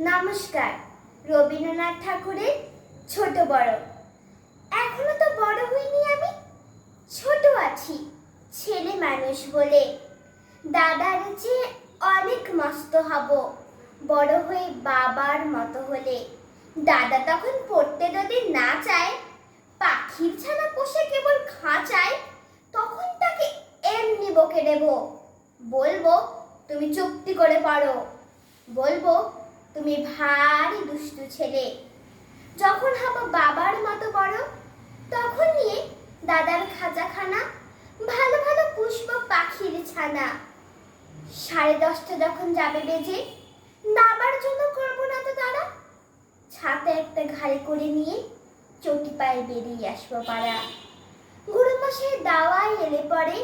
নমস্কার। রবীন্দ্রনাথ ঠাকুরের ছোট বড়। এখনো তো বড় হইনি, আমি ছোট আছি ছেলে মানুষ বলে। দাদার চেয়ে অনেক মস্ত হব বড় হয়ে বাবার মতো হলে। দাদা তখন পড়তে যদি না চায়, পাখির ছানা পোষে কেবল খাঁচায়, তখন তাকে এমনি বকে দেব। বলবো তুমি চুক্তি করে পড়ো, বলবো তুমি ভারী দুষ্টু ছেলে। যখন হব বাবার মতো বড়, তখন নিয়ে দাদার খাঁচাখানা ভালো ভালো পুষবো পাখির ছানা। 10:30 যখন যাবে বেজে, নাবার জন্য করবো না তো তারা। ছাতা একটা ঘাড়ে করে নিয়ে চটি পায়ে বেরিয়ে আসবো পাড়া। গুরুমশাই দাওয়ায় এলে পরে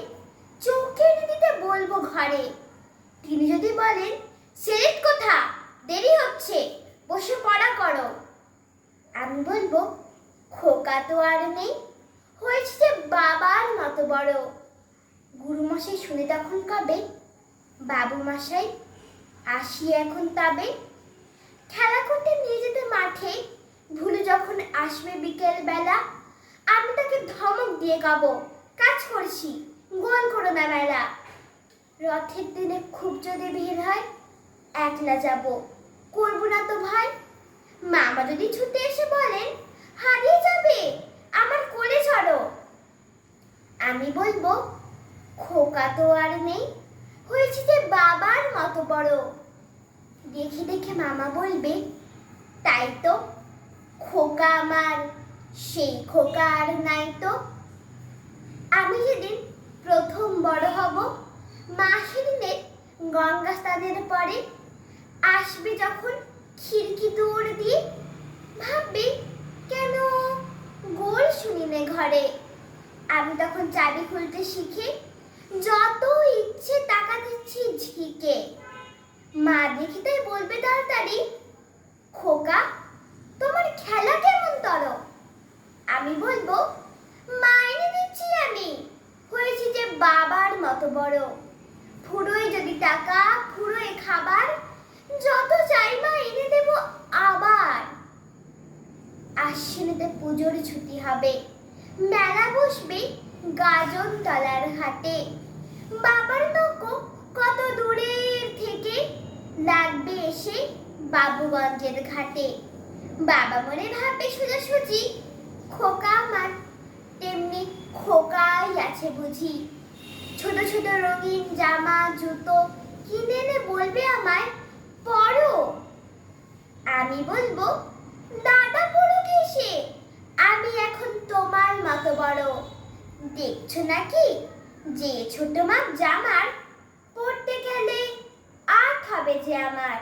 চৌকি এনে দিতে বলবো ঘরে। তিনি যদি বলেন সেরেট কোথা, দেরি হচ্ছে, বসে পড়া করো, আমি বলবো খোকা তো আর নেই, হয়েছে যে বাবার মতো বড়। গুরুমশাই শুনে তখন কবে, বাবু মশাই আসি এখন তবে। খেলা করতে নিয়ে যেতে মাঠে ভুলে যখন আসবে বিকেল বেলা, আমি তাকে ধমক দিয়ে গাবো, কাজ করছি গোল করো না মেলা। রথের দিনে খুব যদি ভিড় হয়, একলা যাব, করবো না তো ভয়। মামা যদি ছুটে এসে বলেন হারিয়ে যাবে, আমার কোলে চড়ো, আমি বলবো খোকা তো আর নেই, হয়েছে যে বাবার মতো বড়। দেখে দেখে মামা বলবে তাই তো, খোকা আমার সেই খোকা আর নাই তো। আমি যেদিন প্রথম বড় হব, মাসের দিনে গঙ্গা স্নানের পরে আসবে যখন খিড়কি দৌড় দিয়ে, ভাববে কেন গোল শুনিনে ঘরে। আমি তখন চাবি খুলতে শিখে যত ইচ্ছে টাকা দিচ্ছি ঝিকে। মা দেখি তাই বলবে তাড়াতাড়ি, খোকা তোমার খেলা কেমন তর। আমি বলবো মাইনে দিচ্ছি আমি, হয়েছি যে বাবার মতো বড়। ফুরোয় যদি টাকা, ফুরোয় খাবার, যত চাই মা এনে দেব আবার। আশ্বিনেতে পুজোর ছুটি হবে, মেলা বসবে গাজন তলার হাটে। বাবার নৌকো কত দূরের থেকে লাগবে এসে বাবুগঞ্জের ঘাটে। বাবা মনে ভাববে সোজাসুজি, খোকা আমার তেমনি খোকাই আছে বুঝি। ছোট ছোট রঙিন জামা জুতো কিনে এনে বলবে আমায় পরো, আমি বলবো দাদা পড়ুক এসে, আমি এখন তোমার মতো বড়। দেখছো নাকি যে ছোট মাপ জামার, পড়তে গেলে আট হবে যে আমার।